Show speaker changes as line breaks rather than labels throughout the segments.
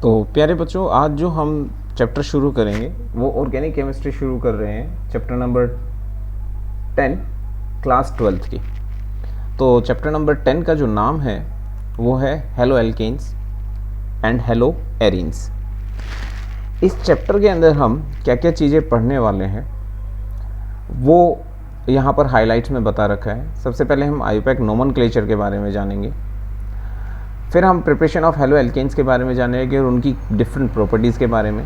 तो प्यारे बच्चों, आज जो हम चैप्टर शुरू करेंगे वो ऑर्गेनिक केमिस्ट्री शुरू कर रहे हैं, चैप्टर नंबर 10 क्लास 12th की। तो चैप्टर नंबर 10 का जो नाम है वो है halo alkanes and halo arenes. इस चैप्टर के अंदर हम क्या क्या चीज़ें पढ़ने वाले हैं वो यहाँ पर हाइलाइट्स में बता रखा है। सबसे पहले हम आईयूपैक नोमेनक्लेचर के बारे में जानेंगे, फिर हम प्रिपरेशन ऑफ हेलो एल्केन्स के बारे में जानेंगे और उनकी डिफरेंट प्रॉपर्टीज़ के बारे में,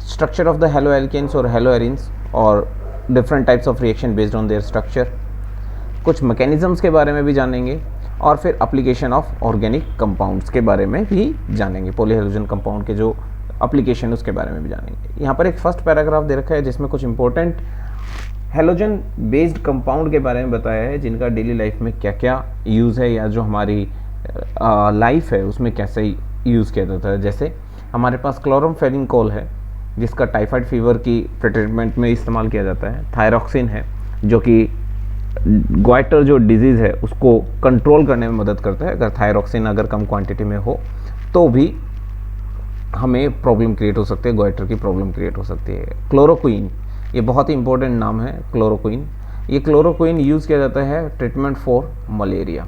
structure of the halo alkanes और हेलो एरीन्स और different types of reaction based on their structure, कुछ मैकेनिज्म्स के बारे में भी जानेंगे और फिर एप्लीकेशन ऑफ ऑर्गेनिक कंपाउंड्स के बारे में भी जानेंगे। पॉलीहेलोजन कंपाउंड के जो एप्लीकेशन उसके बारे में भी जानेंगे। यहाँ पर एक फर्स्ट पैराग्राफ दे रखा है जिसमें कुछ इंपॉर्टेंट हेलोजन बेस्ड कंपाउंड के बारे में बताया है जिनका डेली लाइफ में क्या क्या यूज़ है या जो हमारी लाइफ है उसमें कैसे यूज़ किया जाता है। जैसे हमारे पास क्लोरमफेनिकोल है जिसका टाइफाइड फीवर की ट्रीटमेंट में इस्तेमाल किया जाता है। थायरॉक्सिन है जो कि ग्वाइटर जो डिजीज़ है उसको कंट्रोल करने में मदद करता है। अगर थायरॉक्सिन अगर कम क्वांटिटी में हो तो भी हमें प्रॉब्लम क्रिएट हो सकती है, ग्वाइटर की प्रॉब्लम क्रिएट हो सकती है। क्लोरोक्विन, ये बहुत ही इंपॉर्टेंट नाम है क्लोरोक्विन। ये क्लोरोक्विन यूज़ किया जाता है ट्रीटमेंट फॉर मलेरिया।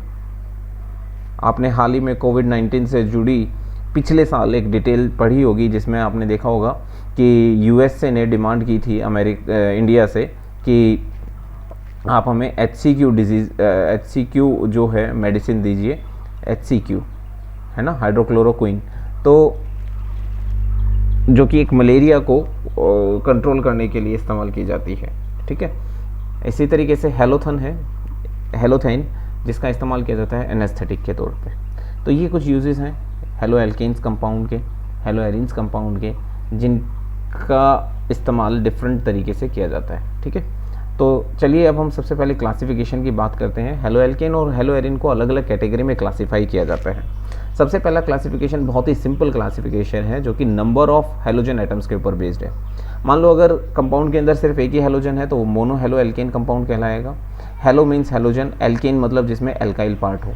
आपने हाल ही में कोविड-19 से जुड़ी पिछले साल एक डिटेल पढ़ी होगी जिसमें आपने देखा होगा कि यूएसए ने डिमांड की थी इंडिया से कि आप हमें HCQ डिजीज़ HCQ जो है मेडिसिन दीजिए, HCQ है ना, हाइड्रोक्लोरोक्विन, तो जो कि एक मलेरिया को कंट्रोल करने के लिए इस्तेमाल की जाती है। ठीक है, इसी तरीके से हेलोथन है, हेलोथेन, जिसका इस्तेमाल किया जाता है एनेस्थेटिक के तौर पे। तो ये कुछ यूजेस हैं हेलो एल्केन्स कंपाउंड के, हेलो एरीन्स कंपाउंड के, जिनका इस्तेमाल डिफरेंट तरीके से किया जाता है। ठीक है, तो चलिए अब हम सबसे पहले क्लासिफिकेशन की बात करते हैं। हेलो एल्केन और हेलो एरीन को अलग अलग कैटेगरी में क्लासीफाई किया जाता है। सबसे पहला क्लासिफिकेशन बहुत ही सिंपल क्लासिफिकेशन है जो कि नंबर ऑफ हेलोजन एटम्स के ऊपर बेस्ड है। मान लो अगर कंपाउंड के अंदर सिर्फ एक ही हेलोजन है तो वो मोनो हेलो एल्केन कंपाउंड कहलाएगा। हेलो मीन्स हेलोजन, एल्केन मतलब जिसमें एल्काइल पार्ट हो।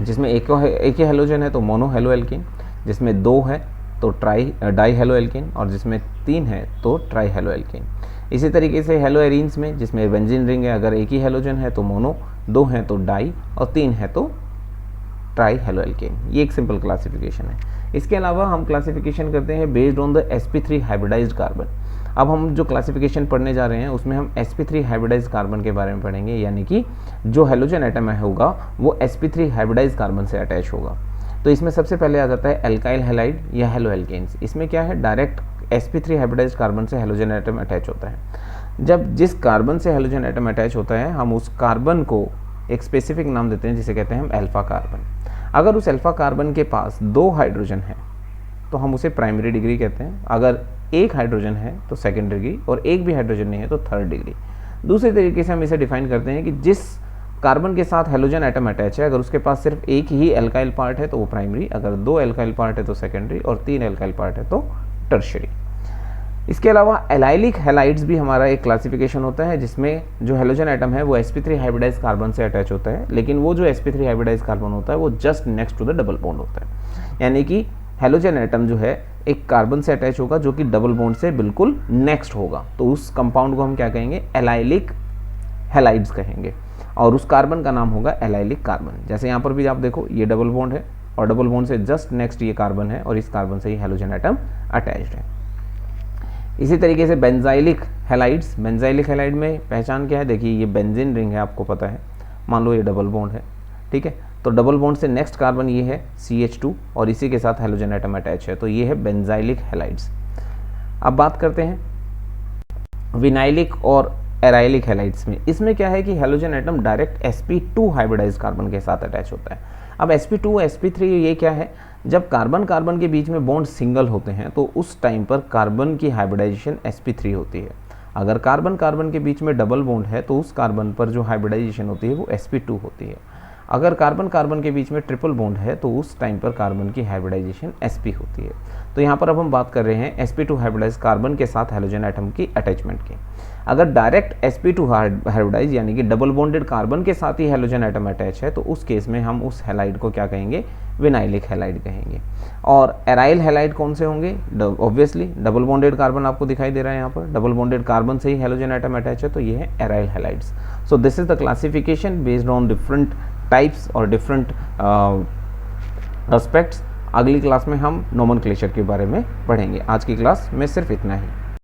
जिसमें एक ही हेलोजन है तो मोनो हेलो एल्केन, जिसमें दो है तो डाई हेलो एल्केन और जिसमें तीन है तो ट्राई हेलो एल्केन। इसी तरीके से हेलो एरीन्स में जिसमें बेंजीन रिंग है, अगर एक ही हेलोजन है तो मोनो, दो हैं तो डाई और तीन है तो ट्राई हेलो एल्केन। ये एक सिंपल क्लासिफिकेशन है। इसके अलावा हम क्लासिफिकेशन करते हैं based on the sp3 hybridised carbon. अब हम जो क्लासिफिकेशन पढ़ने जा रहे हैं उसमें हम sp3 हाइब्रिडाइज्ड कार्बन के बारे में पढ़ेंगे, यानी कि जो हेलोजन एटम होगा वो sp3 हाइब्रिडाइज्ड कार्बन से अटैच होगा। तो इसमें सबसे पहले आ जाता है एल्काइल हैलाइड या हेलो एल्केन्स। इसमें क्या है, डायरेक्ट sp3 हाइब्रिडाइज्ड कार्बन से हेलोजन एटम अटैच होता है। जब जिस कार्बन से हेलोजन एटम अटैच होता है हम उस कार्बन को एक स्पेसिफिक नाम देते हैं जिसे कहते हैं हम अल्फा कार्बन। अगर उस अल्फा कार्बन के पास दो हाइड्रोजन है तो हम उसे प्राइमरी डिग्री कहते हैं। अगर एक हाइड्रोजन है तो सेकेंड डिग्री और एक भी हाइड्रोजन नहीं है तो थर्ड डिग्री। दूसरे तरीके से हम इसे डिफाइन करते हैं कि जिस कार्बन के साथ हेलोजन एटम अटैच है अगर उसके पास सिर्फ एक ही एल्काइल पार्ट है तो वो प्राइमरी, अगर दो एल्काइल पार्ट है तो सेकेंडरी और तीन एल्काइल पार्ट है तो टर्शियरी। इसके अलावा एलाइलिक हैलाइड्स भी हमारा एक क्लासिफिकेशन होता है जिसमें जो हेलोजन एटम है वो sp3 हाइब्रिडाइज्ड कार्बन से अटैच होता है, लेकिन वो जो sp3 हाइब्रिडाइज्ड कार्बन होता है वो just next to the double bond होता है। यानी कि हेलोजन एटम जो है एक कार्बन से अटैच होगा जो कि डबल बॉन्ड से बिल्कुल नेक्स्ट होगा, तो उस कंपाउंड को हम क्या कहेंगे, एलाइलिक हैलाइड्स कहेंगे और उस कार्बन का नाम होगा एलाइलिक कार्बन। जैसे यहाँ पर भी आप देखो ये डबल बॉन्ड है और डबल बॉन्ड से जस्ट नेक्स्ट ये कार्बन है और इस कार्बन से ही हेलोजन एटम अटैच्ड है। इसी तरीके से बेंजाइलिक हैलाइड्स, बेंजाइलिक हैलाइड में पहचान क्या है, देखिए ये बेंजीन रिंग है, आपको पता है, मान लो ये डबल बॉन्ड है। ठीक है, तो डबल बॉन्ड से नेक्स्ट कार्बन ये है CH2 और इसी के साथ हेलोजन एटम अटैच है, तो ये है बेंजाइलिक हैलाइड्स। अब बात करते हैं विनाइलिक और एराइलिक हैलाइड्स में। इसमें क्या है कि halogen atom direct sp2 hybridised carbon के साथ अटैच होता है। अब sp2 sp3 ये क्या है, जब कार्बन कार्बन के बीच में बॉन्ड सिंगल होते हैं तो उस टाइम पर कार्बन की हाइब्रिडाइजेशन sp3 होती है। अगर कार्बन कार्बन के बीच में डबल बॉन्ड है तो उस कार्बन पर जो हाइब्रिडाइजेशन होती है वो sp2 होती है। अगर कार्बन कार्बन के बीच में ट्रिपल बॉन्ड है तो उस टाइम पर कार्बन की हाइब्रिडाइजेशन sp होती है। तो यहाँ पर अब हम बात कर रहे हैं sp2 हाइब्रिडाइज्ड कार्बन के साथ हेलोजन एटम की अटैचमेंट की। अगर डायरेक्ट sp2 हाइब्रिडाइज यानी कि डबल बॉन्डेड कार्बन के साथ ही हेलोजन एटम अटैच है तो उस केस में हम उस हैलाइड को क्या कहेंगे, विनाइलिक हैलाइड कहेंगे। और एराइल हैलाइड कौन से होंगे, ऑब्वियसली डबल बॉन्डेड कार्बन आपको दिखाई दे रहा है यहाँ पर, डबल बॉन्डेड कार्बन से ही हेलोजन एटम अटैच है तो ये है aryl halides. So this is the classification based on different types और डिफरेंट एस्पेक्ट्स। अगली क्लास में हम नोमेनक्लेचर के बारे में पढ़ेंगे। आज की क्लास में सिर्फ इतना ही।